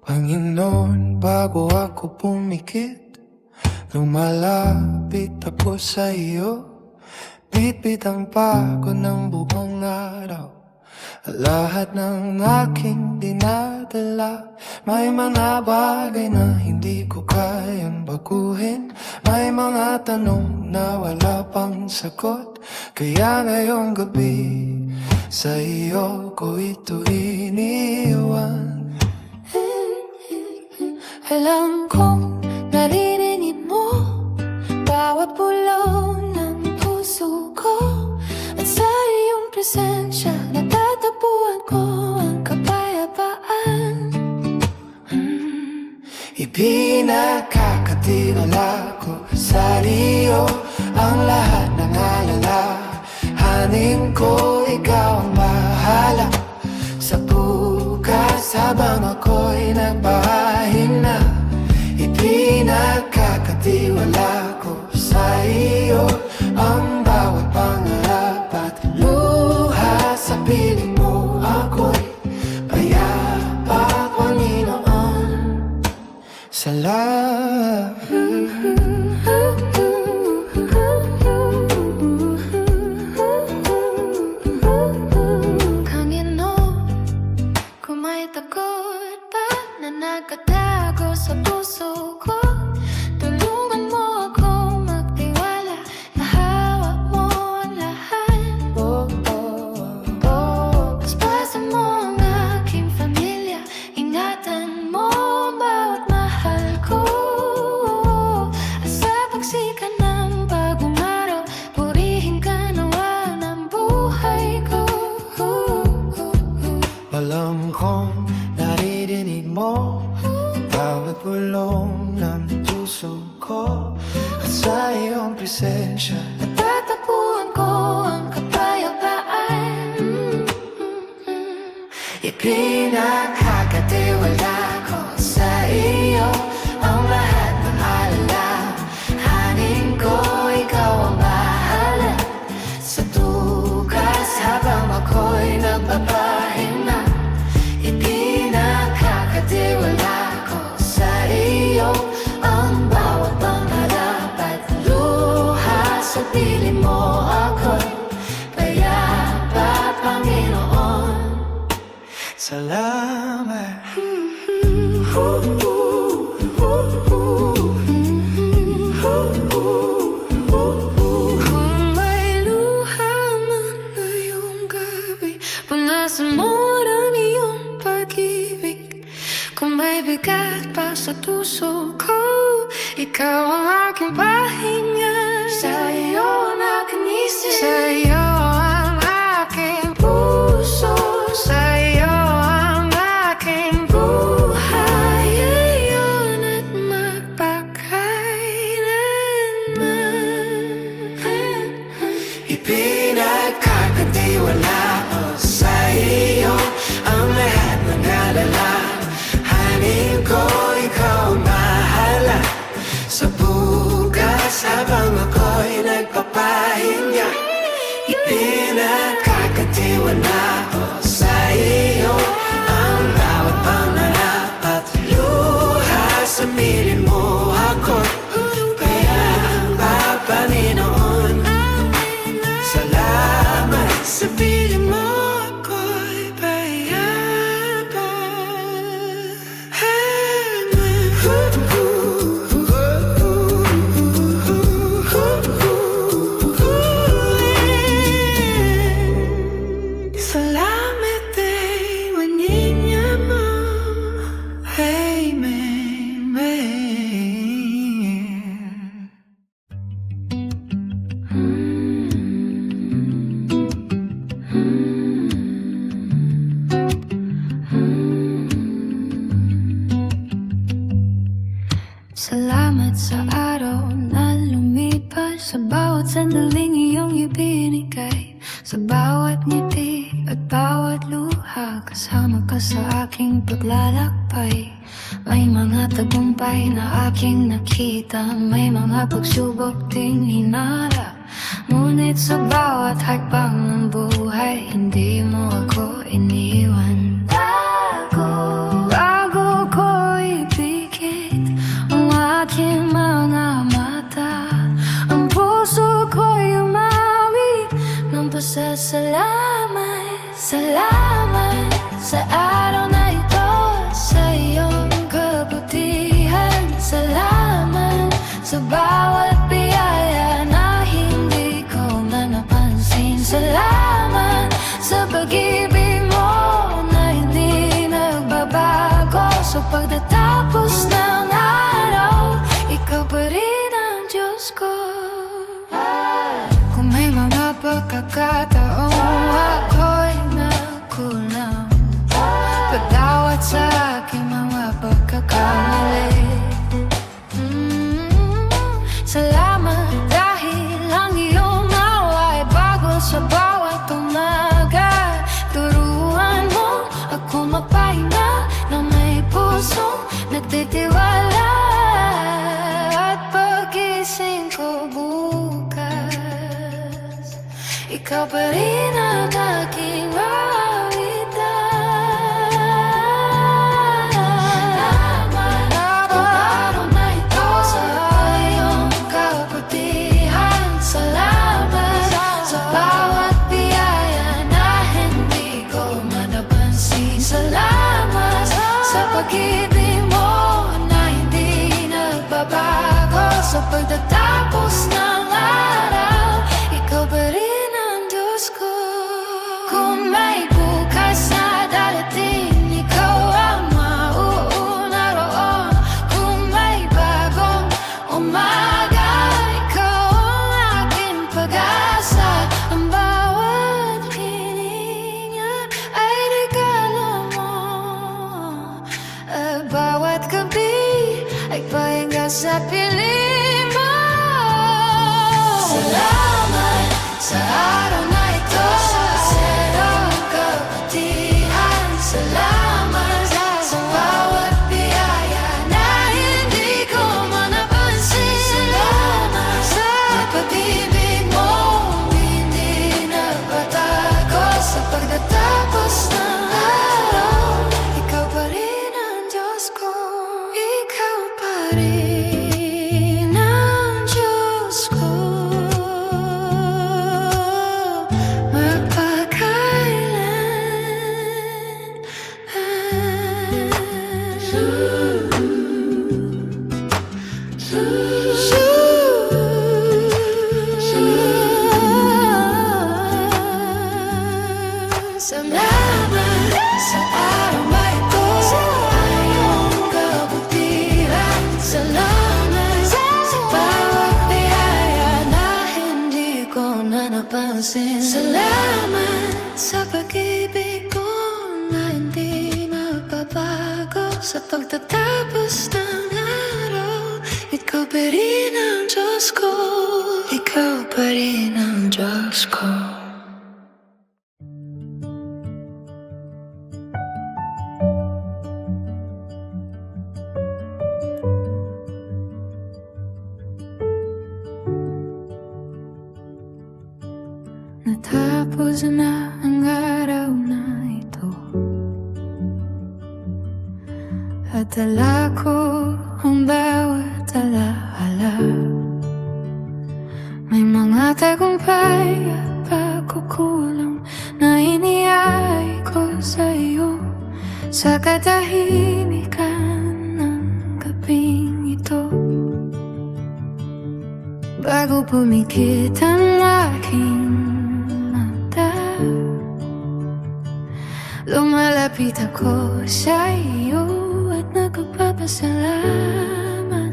Panginoon, bago ako pumikit, lumalapit ako sa iyo. Bitbit ang pagod ng buong araw, lahat ng aking dinadala. May mga bagay na hindi ko kayang baguhin, may mga tanong na wala pang sagot. Kaya ngayong gabi, sa iyo ko ito iniiwan. Alam kong naririnig mo bawat bulong ng puso ko, at sa iyong presensya natatapuan ko ang kapayapaan. Ipinagkakatiwala ko sa iyo ang lahat ng alalahanin ko. Ikaw ang bahala sa bukas habang ako'y nagpapahinga. Ipinagkakatiwala ko sa iyo ang bawat pangarap at luha. Sa piling mo ako'y payapa, Panginoon. Salamat. Takot pa na nagkatago sa puso ko, tulungan mo ako magtiwala na hawak mo ang lahat. Paspasan mo ang aking pamilya, ingatan mo bawat mahal ko. At sa pagsikat ng bagong araw, purihin ka nawa ng buhay ko. Alam kong naririnig mo bawat bulong ng puso ko, at sa iyong presensya natatapuan ko ang kapayapaan. Ipinagkakatiwala ko sa iyo ang lahat ng alalahanin ko. Ikaw ang bahala sa tugas habang ako'y nagpapahinga. Ipinagkakatiwala ko sa iyo ang bawat pangarap at luha. Sa piling mo ako'y payapa, Panginoon. Salamat. Kung may luha man ngayong gabi, punasan mo ng iyong pag-ibig. Kung may bigat pa sa puso ko, ikaw ang aking pahinga. Sa iyo ang aking isip, sa iyo ang aking puso, sa iyo ang aking buhay, ngayon at magpakailanman. Ipinagkakatiwala ko sa iyo ang lahat ng alalahanin ko. Ikaw ang bahala sa bukas habang ako'y nagpapahinga. Ipinagkakatiwala ko sa iyo ang bawat pangarap at luha. Sa piling mo ako'y payapa, Panginoon. Salamat. Sa piling mo ako'y payapa. Salamat ay maninya mo. Amen, amen. Salamat sa araw na lumipas, sa bawat sandaling iyong ibinigay, sa bawat ngiti at bawat luha, kasama ka sa aking paglalakbay. May mga tagumpay na aking nakita, may mga pagsubok ding hinarap. Ngunit sa bawat hakbang ng buhay, hindi mo ako iniwan. Bago ko sa bawat biyaya na hindi ko na napansin. Salamat sa pag-ibig mo na hindi nagbabago. Sa pagtatapos ng araw, ikaw pa rin ang Diyos ko. Kung may mga pagkakataong ako'y nakulang, patawad sa aking mga pagkakamali. Salamat dahil ang iyong awa ay bago sa bawat umaga. Turuan mo ako mapahinga na may pusong nagtitiwala. At pagising ko bukas, ikaw pa rin ang aking awitan. Pag-ibig mo na hindi nagbabago. Sa pagtatapos ng araw, ikaw pa rin ang Diyos ko. Kung may bukas na darating, ikaw ang mauuna roon. Kung may bagong umaga, ikaw ang aking pag-asa. Ang bawat hininga ay regalo mo. At bawat gabi ay pahinga sa piling mo. Salamat sa araw na ito, sa iyong kabutihan. Salamat sa bawat biyaya na hindi ko man napansin. Salamat sa pag-ibig mo, hindi nagbabago. Sa pagtatapos ng araw, ikaw pa rin ang Diyos ko. Ikaw pa rin ang Diyos ko. Salamat sa araw na ito, sa iyong kabutihan. Salamat sa bawat biyaya na hindi ko na napansin. Salamat sa pag-ibig ko na hindi nagbabago. Sa pagtatapos ng araw, ikaw pa rin ang Diyos ko. Ikaw pa rin ang Diyos ko. Natapos na ang araw na ito, at dala ko ang bawat alaala. May mga tagumpay at pagkukulang na iniay ko sa iyo sa katahimikan ng gabing ito. Bago pumikit ang aking lumalapit ako sa iyo at nagpapasalamat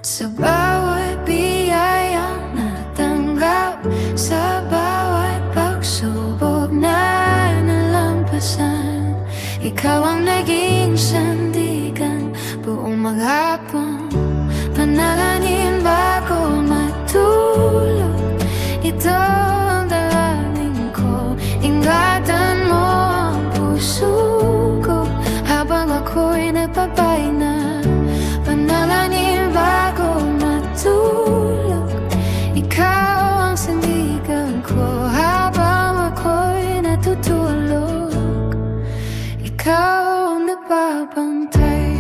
sa bawat biyayang natanggap, sa bawat pagsubok na nalampasan. Ikaw ang naging sandigan buong maghapon, panalangin bago matulog. Ito ang dalangin ko, ingatan mo ang puso ko habang ako'y nagpapahinga. Panalangin bago matulog, ikaw ang sandigan ko habang ako'y natutulog. Ikaw ang nagbabantay.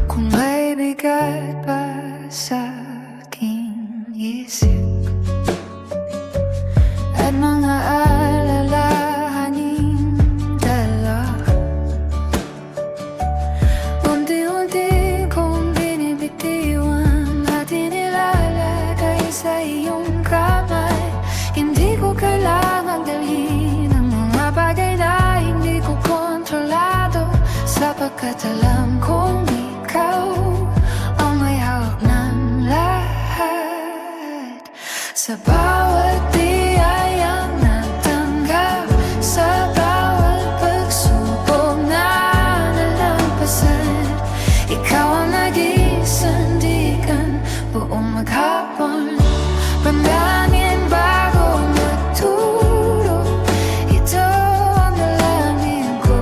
Kung may bigat pa sa aking isip, Sapagkat alam kong ikaw ang may hawak ng lahat. Sa bawat biyayang natanggap, sa bawat pagsubok na nalampasan, ikaw ang naging sandigan buong maghapon. Panalangin bago matulog, ito ang dalangin ko.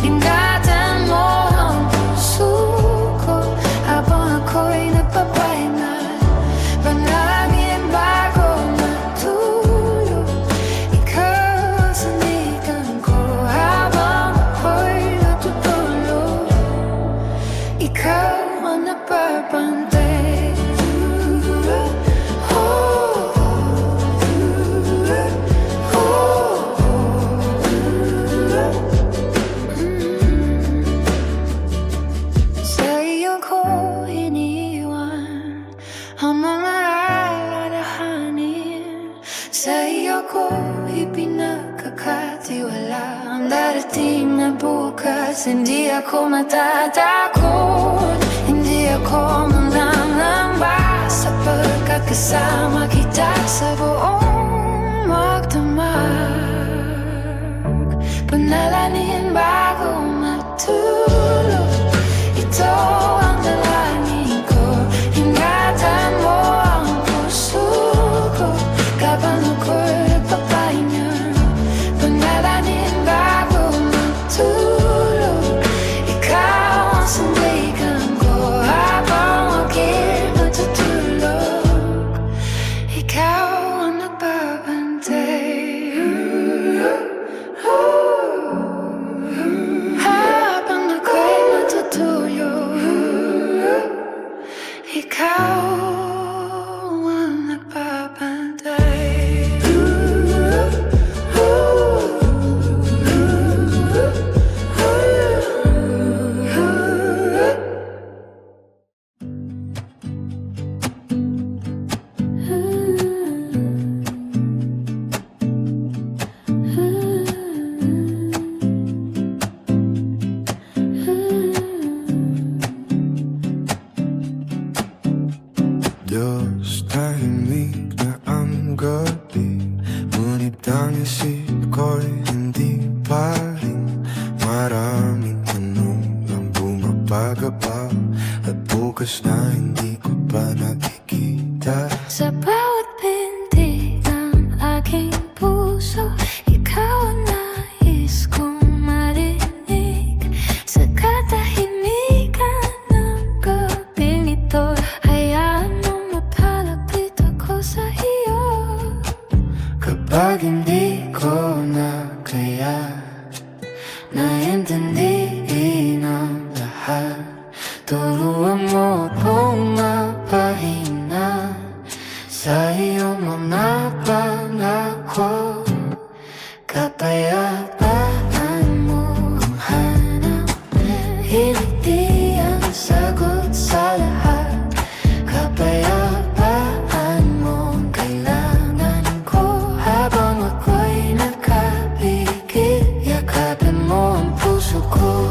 Ingatan mo ang puso ko habang ako'y nagpapahinga. Panalangin bago matulog, ikaw ang sandigan ko habang ako'y natutulog. Ikaw ang nagbabantay. Sa iyo ko iniwan ang mga alalahanin. Sa iyo ko ipinagkakatiwala ang darating na bukas. Hindi ako matatakot, hindi ako manlalamba, sapagkat kasama kita sa buong magdamag. Panalangin bago matulog, ito ang dalangin ko. Ingatan mo ang puso ko kapag ako'y nagpapahinga. Panalangin bago matulog, ikaw ang sandigan ko habang ako'y natutulog. Ikaw ang nagbabantay. Habang ako'y natutulog, ikaw ang nagbabantay. Diyos, tahimik na ang gabi, ngunit ang isip ko'y hindi pa rin. Maraming tanong ang bumabagabag, at bukas na hindi ko pa nakikita. Sa bawat pintig ng aking puso, ikaw ang nais kong marinig. Sa katahimikan ng gabing ito, hayaan mong mapalapit ako sa iyo. Kapag hindi ko na kaya naintindihin ang lahat, turuan mo akong mapahinga sa iyong mga pangako. Kapayapaan mo ang hanap, hindi ang sagot sa lahat. Kapayapaan mo ang kailangan ko habang ako'y nakapikit. Yakapin mo ang puso ko,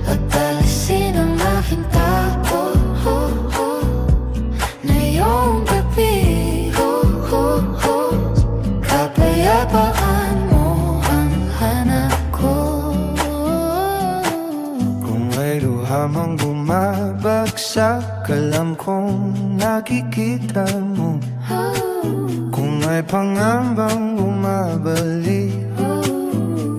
at alisin ang aking takot ngayong gabi. Kapayapaan mo ang hanap ko. Kung may luha mang bumabagsak, alam kong nakikita mo. Kung may pangambang bumabalik,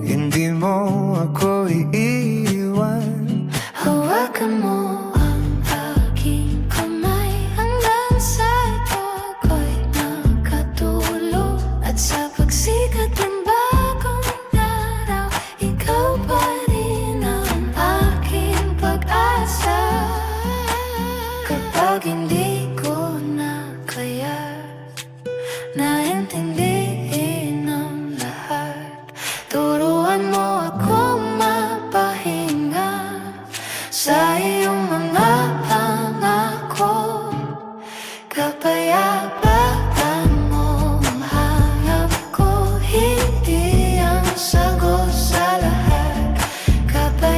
hindi mo ako iiwan. Hawakan mo ang aking kamay hanggang sa ito ko'y nakatulog. At sa pagsikat ng bagong araw, ikaw pa rin ang aking pag-asa. Kapag hindi ko na kaya naintindihin ang lahat, turuan mo akong mapahinga sa iyong mga pangako. Kapayapaan mo ang hanap ko, hindi ang sagot sa lahat. Kapayapaan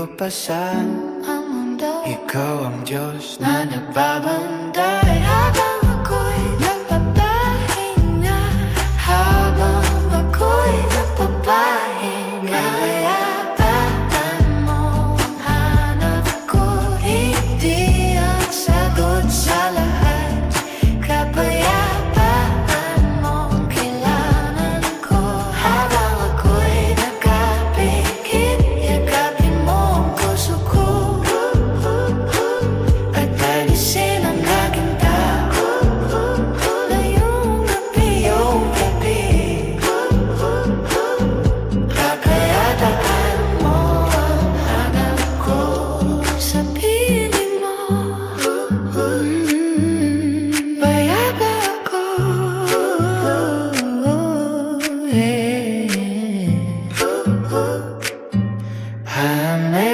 ko pa sa ang mundo. ikaw ang Diyos na nagbabantay. Habang ako'y nagpapahinga, habang ako'y nagpapahinga, kapayapaan mo ang hanap ko. Hindi ang sagot sa lahat, kapayapaan mo ang kailangan ko. Habang ako'y nagkapikit, yakapin mo ang puso ko, at alisin ang aking tao. Layong gabi, kapayapaan mo ang hanap ko sa piling mo. Payapa ako, Amen.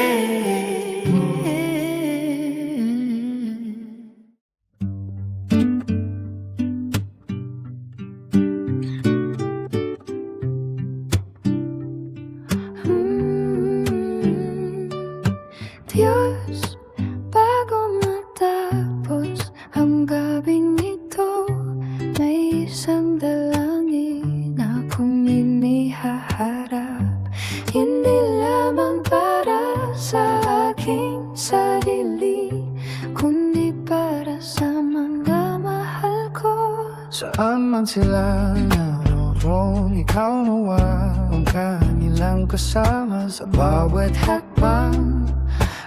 Diyos, bago matapos ang gabing ito, may isang dalangin akong inihaharap. Hindi lamang para sa aking sarili, kundi para sa mga mahal ko. Saan man sila naroon, ikaw nawa ang kanilang kasama sa bawat hakbang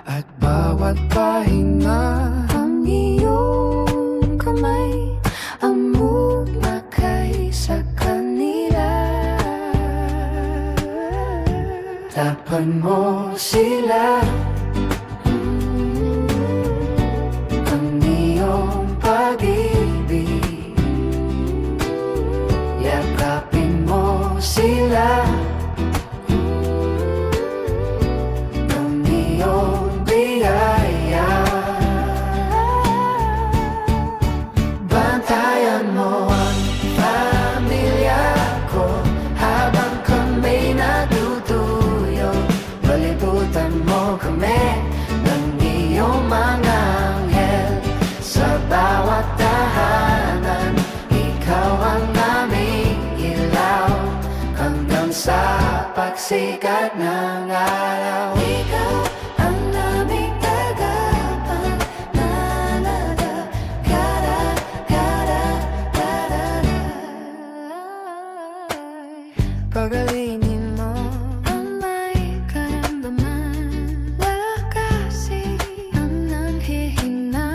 at bawat pahinga. Ang iyong kamay ang magmakay sa kanila. Tapan mo sila, ang iyong pag-ibig. Yakapin mo sila, ang iyong biyaya. Bantayan mo ang pamilya ko habang kami natutuyo. Palibutan mo kami ng iyong mga anghel. Sa bawat tahanan, ikaw ang aming ilaw, hanggang sa pagsikat ng araw. Ikaw ang aming tagapagmana, Pagalingin mo ang may karamdaman, lakasin ang nanghihina.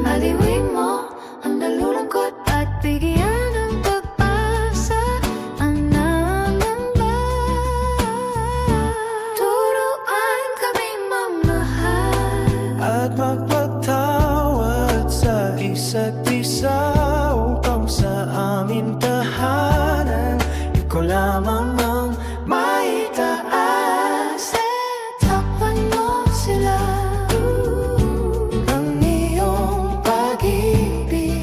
Aliwin mo ang nalulungkot at bigyan ng pag-asa ang nangamba. Turuan kaming mamahal at magpatawad sa isa't isa, upang sa aming tahanan ikaw lamang ang maitaas. Takpan mo sila, Ang iyong pag-ibig,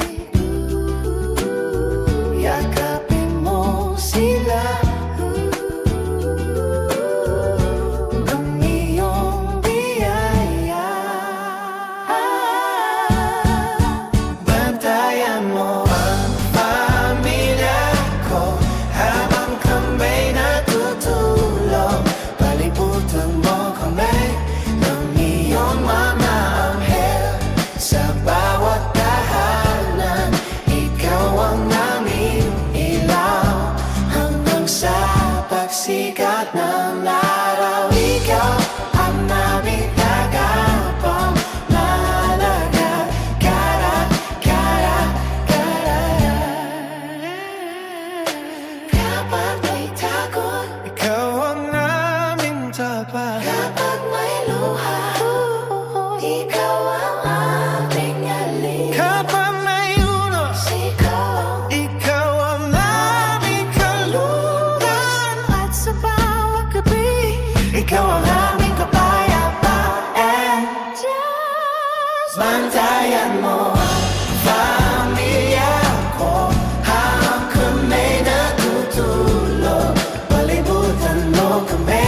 yakapin mo sila, ang iyong biyaya. Bantayan mo ang pamilya ko habang kami natutulog. Palibutan mo kami ng iyong mga anghel. Sa bawat tahanan, ikaw ang aming ilaw, hanggang sa pagsikat ng araw. Ikaw ang aming tagapagmalaga. kapag may takot, Ikaw ang aming tapat. kapag may luha, ikaw ang aming alin. Kapag may unos, ikaw ang aming kalulugan. At sa bawat gabi, Ikaw ang aming kapayapaan. Diyos, Bantayan mo ang pamilya ko habang kami natutulog. Palibutan mo kami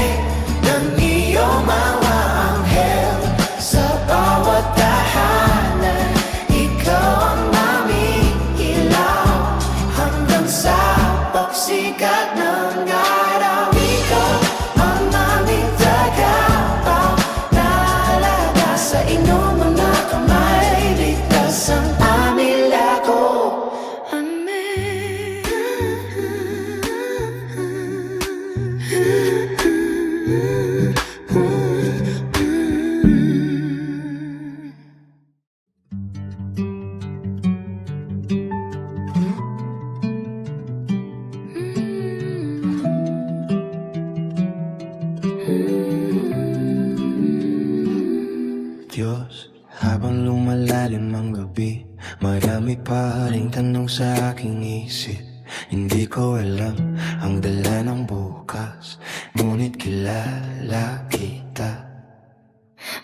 Diyos, habang lumalalim ang gabi, marami pa ring tanong sa aking isip. Hindi ko alam ang dala ng bukas, ngunit kilala kita.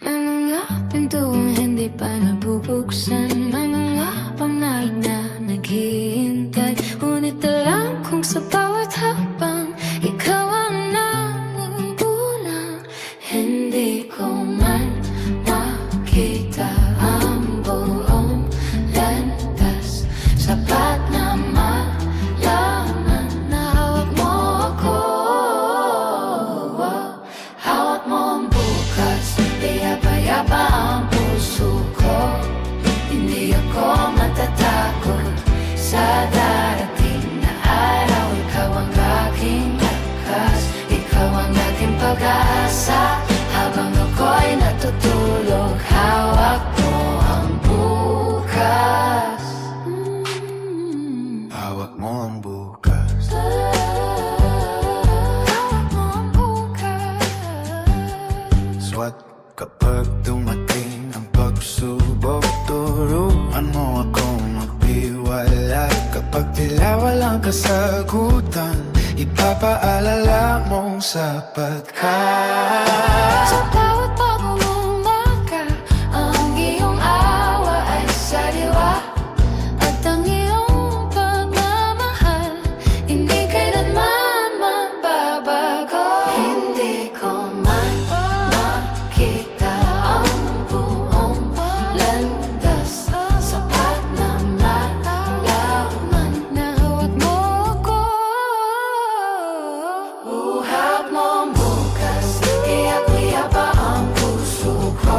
May mga pintuang hindi pa nabubuksan, may mga panahon na naghihintay. Ngunit alam kong sa bawat hakbang, ikaw ang nangungulang. Hindi ko man makita ang buong landas, sapat na malaman na hawak mo ako. Hawak mo ang bukas, payapa ang puso ko. Hindi ako matatakot sa darating na araw. Ikaw ang aking lakas, ikaw ang aking pag-asa. Habang ako'y natutulog, hawak mo ang bukas. Hawak mo ang bukas. Hawak mo ang bukas. Swat kapag dumating ang pagsubok, turuan mo akong magtiwala. Kapag tila walang kasagutan, ipapaalala mong sapat ka. Sa bawat bagong umaga, ang iyong awa ay sariwa. At ang iyong pagmamahal, hindi kailanman magbabago. Hindi ko man makita ang buong landas, sapat na malaman na hawak mo ako. Hawak mo ang bukas, iyak-iyapa ang puso ko.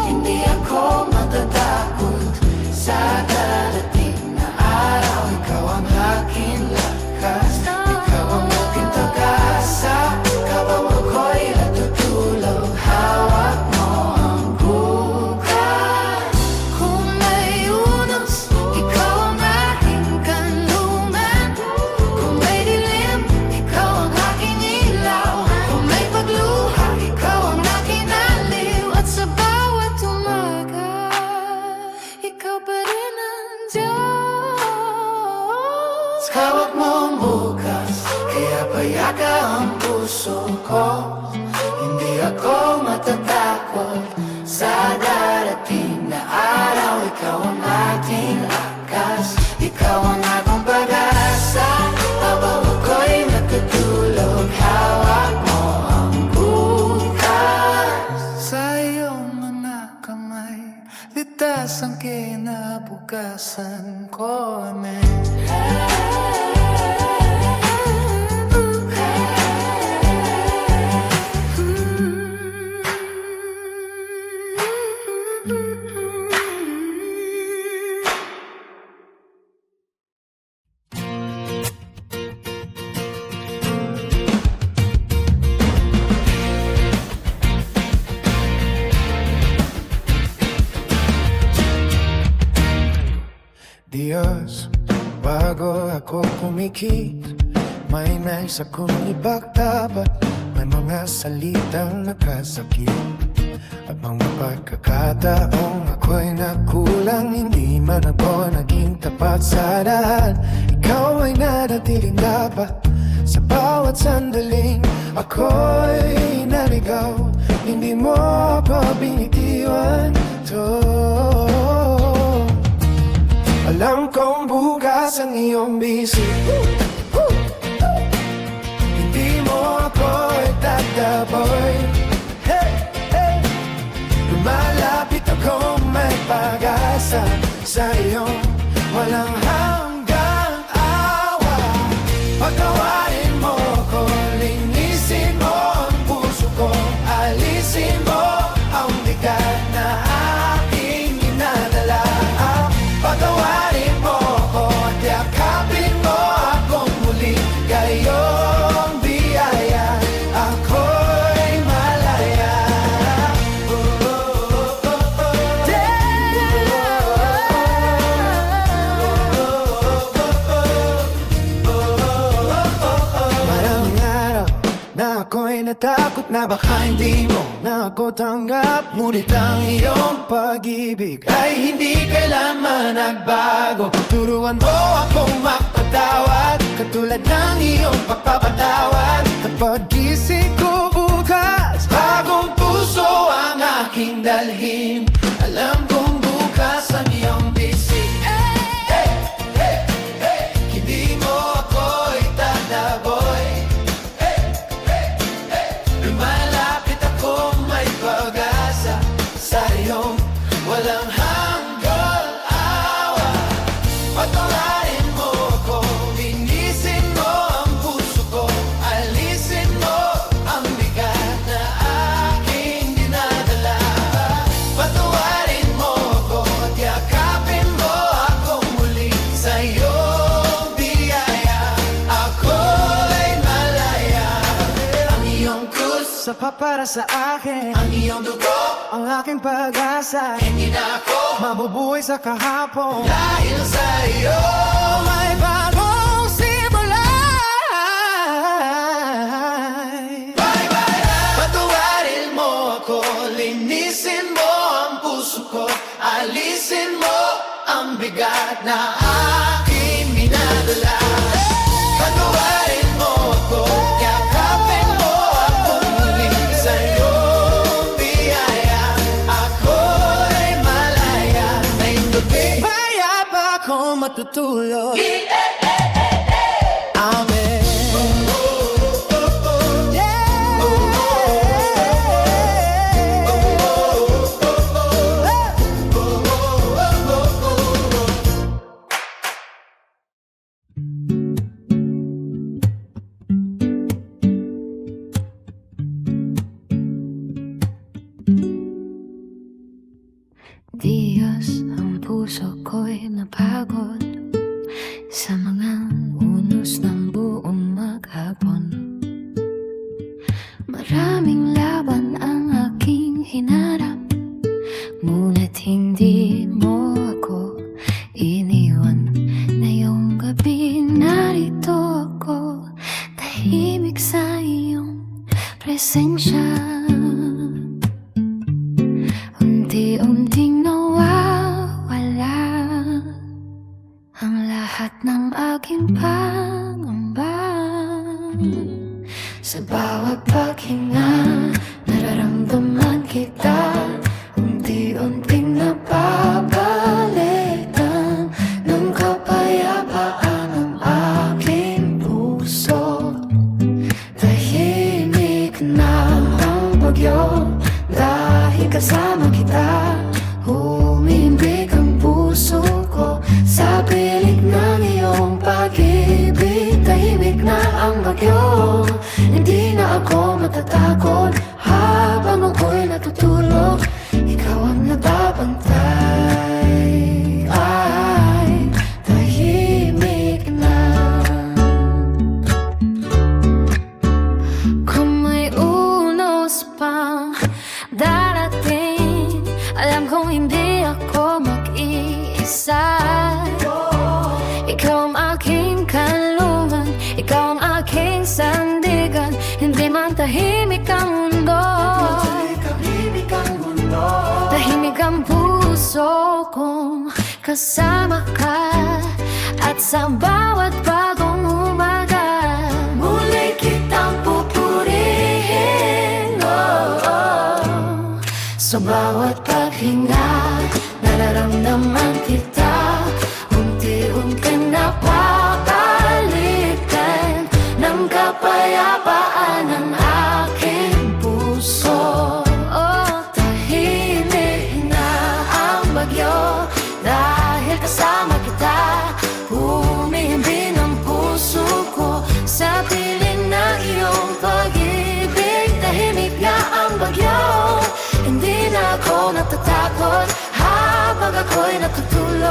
Hindi ako matatakot sa darating na araw. Ikaw ang aking lakas, ikaw ang aking pag-asa. Habang ako'y natutulog, hawak mo ang bukas. Kung may unos, ikaw ang aking kanlungan. Kung may dilim, ikaw ang aking ilaw. Kung may pagluha, ikaw ang aking aliw. At sa bawat umaga, ikaw pa rin ang Diyos. Hawak mo ang bukas, kaya payaka ang puso ko. Hindi ako matatakot sa darating na araw. Ikaw ang aking lakas, ikaw ang akong pag-asa. Habang ako'y natutulog, hawak mo ang bukas. Sa iyong mga kamay, litas ang kinabukasan ko, amen. Diyos, bago ako kumikit, may nais akong ipagtapat. May mga salitang nakasakit at mga pagkakataong ako'y nakulang. Hindi man ako naging tapat sa lahat, ikaw ay nanatiling dapat. Sa bawat sandaling ako'y naligaw, hindi mo ako binitiwan to. Alam kong bukas ang iyong bisig, hindi mo ako itataboy. Hey, hey. Lumalapit akong may pag-asa sa iyong walang hanggang awa. Pagkawain mo ko, linisin mo ang puso ko, alisin mo ang bigat na aking inadala. Patawarin mo ko at yakapin mo akong muli. Gayong biyaya, ako'y malaya. Maraming araw na ako'y natakot na baka hindi mo na ko tanggap. Ngunit ang iyong pag-ibig ay hindi kailanman nagbago. Turuan mo akong magpatawad, katulad ng iyong pagpapatawad. Kapag gising ko bukas, bagong puso ang aking dalhin. Alam kong bukas ang iyong bisig. Hindi mo ako itataboy. Lumalapit akong may pag-asa sa iyong walang hanggang awa. Patawarin mo ako, linisin mo ang puso ko, alisin mo ang bigat na aking dinadala. Patawarin mo ako at yakapin mo ako muli sa iyong biyaya. Ako'y malaya. Ang iyong krus sapat para sa akin, ang iyong dugo ang aking pag-asa. Hindi na ako mabubuhay sa kahapon, dahil sa iyo may bagong simula. Patawarin mo ako, linisin mo ang puso ko, alisin mo ang bigat na aking minadala. Patawarin mo ako, yakapin mo ako muli sa iyong biyaya. Ako'y malaya, ngayong gabi mayapa akong matutulog. Amen. Diyos, ang puso ko'y napagod sa mga unos ng buong maghapon. Maraming laban ang aking hinarap, ngunit hindi mo ako iniwan. Ngayong gabi narito ako, tahimik sa iyong presensya. Unti-unting nawawala ang lahat ng aking pangamba. Sa bawat paghinga, nararamdaman kita. Unti-unting napapalitan ng kapayapaan ang aking puso. Tahimik na ang bagyo, dahil kasama kita. Umiimbig ang puso ko sa pilig ng iyong pag-ibig. Tahimik na ang bagyo, hindi na ako matatakot. Habang ako'y natutulog, ikaw ang nababantay. Ay, tahimik na. Kung may unos pang darating, alam kong hindi ako mag-iisa. Ikaw ang aking kanlungan, ikaw ang aking sandigan. Hindi man tahimik ang mundo, tahimik ang puso kong kasama ka. At sa bawat bagong umaga, muli kitang pupurihin. Sa bawat paghinga, nararamdaman kita. Unti-unting napapalitan ng kapayapaan ang aking puso. Tahimik na ang bagyo, dahil kasama kita. Humihimbing ang puso ko sa piling ng iyong pag-ibig. Tahimik na ang bagyo, hindi na ako natatakot. Habang ako'y natutulog,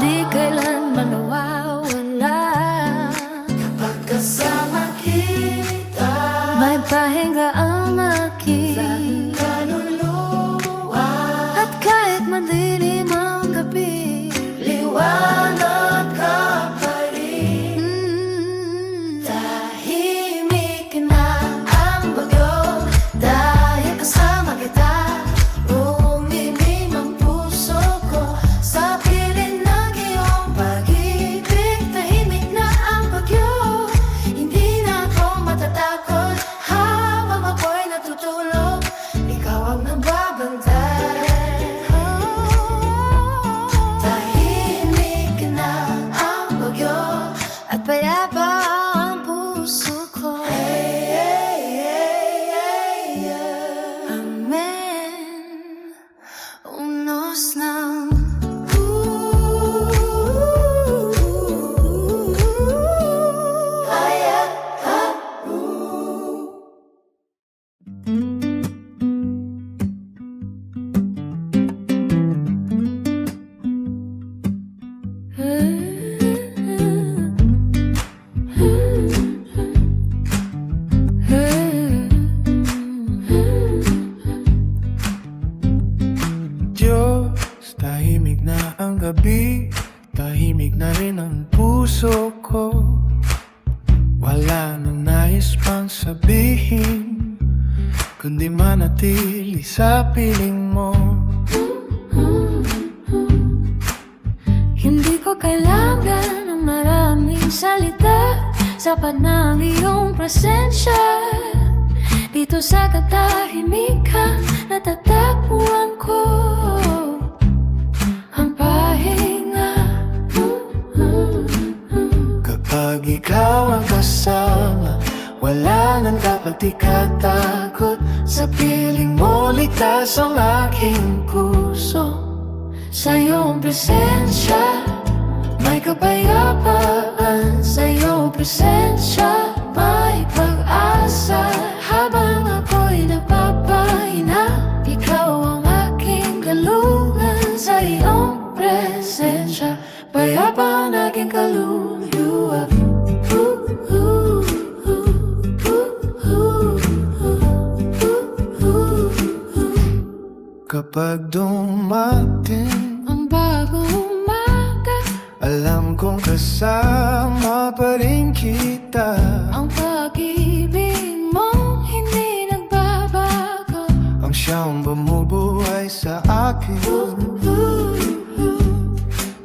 di kailanman nawawala. Pagkasama kita, May pahinga ang aking kaluluwa, at kahit madilim ang gabi, liwanag ka pa rin. Tahimik na ang bagyo dahil kasama kita. Umimim ang puso ko sa piling ng iyong pag-ibig. Tahimik na ang bagyo, hindi na ako matatakot. Habang ako'y natutulog, ikaw ang nagbabantay. Tahimik na ang bagyo at payapa ang puso ko. Amen. Unos ng Diyos, tahimik na ang gabi, tahimik na rin ang puso ko. Wala nang nais pang sabihin, kundi manatili sa piling mo. Hindi ko kailangan ng maraming salita, sapat na ang iyong presensya. Dito sa katahimikan, natatagpuan ko ang pahinga. Kapag ikaw ang kasama, wala nang dapat ikatakot. Sa piling mo ligtas ang aking puso. Sa iyong presensya, may kapayapaan. Sa iyong presensya, may pag-asa. Habang ako'y nagpapahinga, ikaw ang aking galungan. Sa iyong presensya, payapa ang aking kaluluwa. Kapag dumating Ang bagong umaga, alam kong kasama pa rin kita. ang pag-ibig mo hindi nagbabago. Ang siyang bumubuhay sa akin.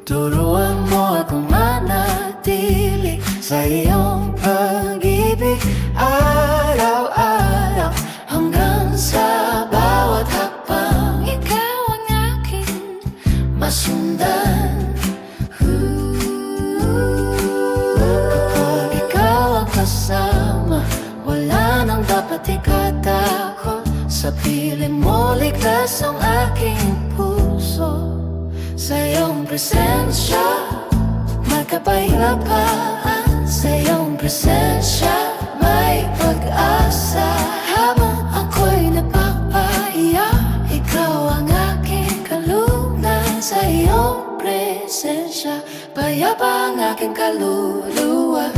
Turuan mo akong manatili sa iyong pag-ibig araw-araw hanggang sa bawat hakbang. Ikaw ang aking masundan. Kapag ikaw ang kasama, wala nang dapat ikatakot. Sa piling mo ligtas ang aking puso. Sa iyong presensya, may kapayapaan. Sa iyong presensya, may pag-asa. Habang ako'y nagpapahiya, ikaw ang aking kalungan. Sa iyong presensya, payapa ang aking kaluluwa.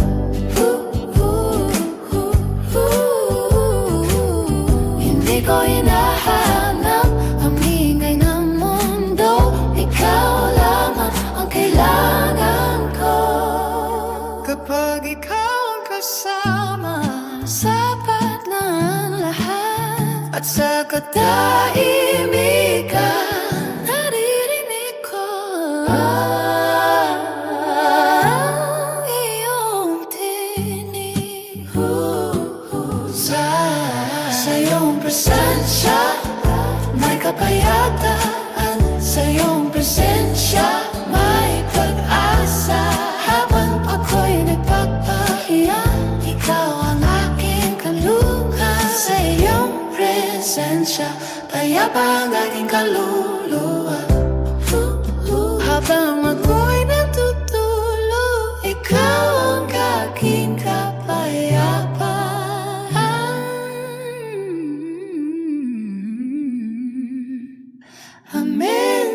Hindi ko hinahanap ang ingay ng mundo. Ikaw lamang ang kailangan ko. Kapag ikaw ang kasama, Sapat na ang lahat. At sa katahimikan, naririnig ko ang iyong tinig. Sa iyong presensya, may kapayapaan. Sa iyong presensya, may pag-asa. Habang ako'y nagpapahiya, ikaw ang aking kalungan. Sa iyong presensya, payapa ang aking kaluluwa. Habang ako'y natutulog, ikaw ang aking kapayapaan. Amen.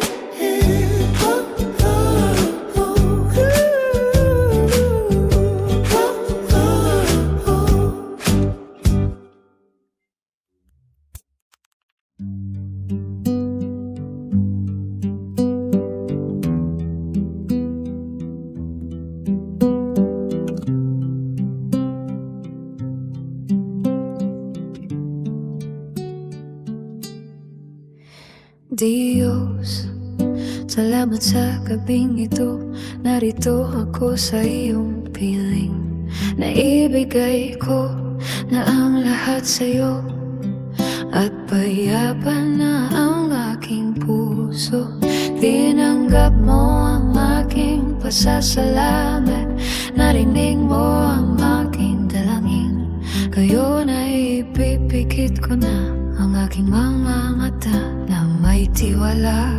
Diyos, salamat sa gabing ito. Narito ako sa iyong piling. Naibigay ko na ang lahat sa'yo, at payapan na ang aking puso. Tinanggap mo ang aking pasasalamat, narinig mo ang aking dalangin. Ngayon ay ipipikit ko na ang aking mga mata na may tiwala.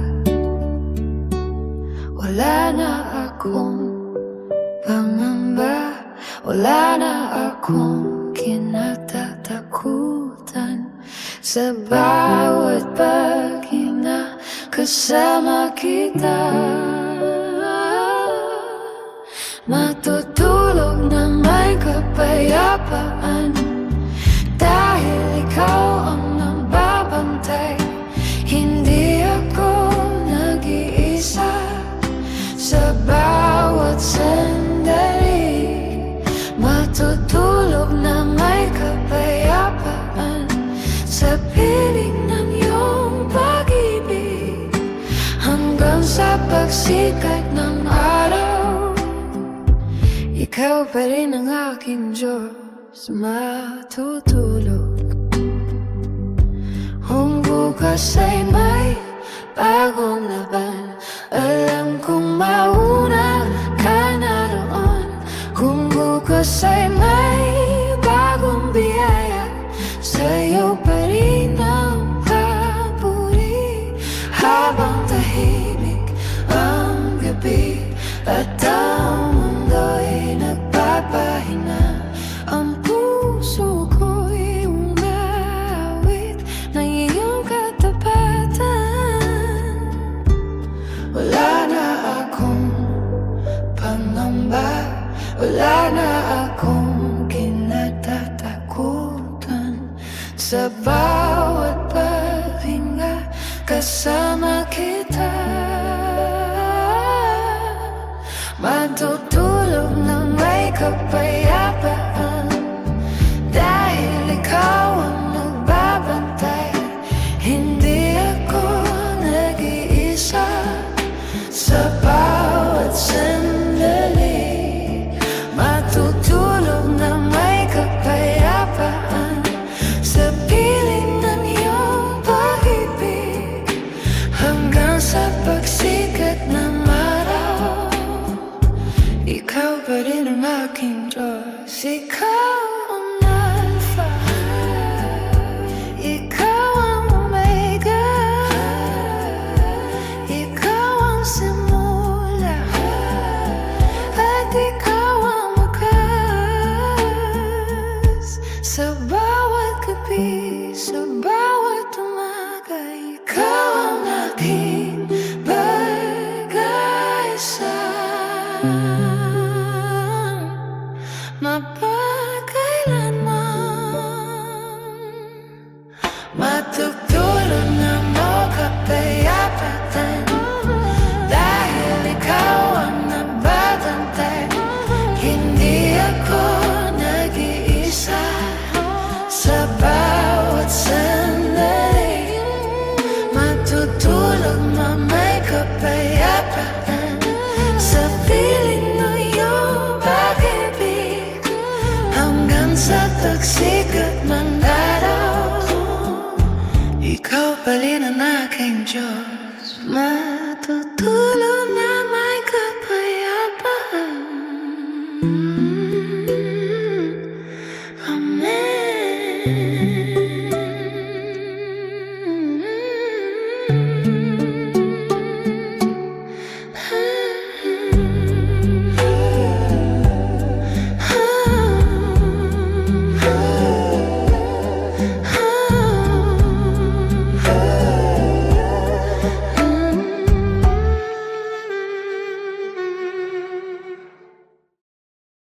Wala na akong pangamba, wala na akong kinatatakutan. Sa bawat paghinga kasama kita, matutulog na may kapayapaan, dahil ikaw ang nagbabantay. Hindi ako nag-iisa sa bawat sandali. Matutulog na may kapayapaan sa piling ng iyong pag-ibig, hanggang sa pagsikat ng araw. Ikaw pa rin ang aking Diyos, matutulog. Kung bukas ay may bagong laban, alam kong mauna ka na roon. Kung bukas ay may bagong biyaya, sa'yo pa rin ang papuri. Habang tahimik ang gabi at ang mundo'y nagpapahinga, ang puso ko'y umawit ng iyong katapatan. Wala na akong pangamba, wala na akong kinatatakutan. Sa bawat paghinga kasama kita, matutulog na may kapayapaan, dahil ikaw ang nagbabantay. Hindi ako nag-iisa sa bawat sandali. Matutulog na may kapayapaan sa piling ng iyong pag-ibig, hanggang sa pagsikat ng araw. Ikaw pa rin ang aking Diyos, ikaw ang Alpha, ikaw ang Omega, ikaw ang simula, at ikaw ang wakas. Sa bawat gabi, sa bawat umaga, ikaw ang aking pag-aisa. Mapagkailanman matutulog na mo kapayapatan, dahil ikaw ang nagbabantay. Hindi ako nag-iisa sa bawat sandali. Matutulog na may kapayapaan sa piling ng iyong pag-ibig, hanggang sa pagsikat ng araw. Ikaw pa rin ang aking Diyos, matutulog na may kapayapaan.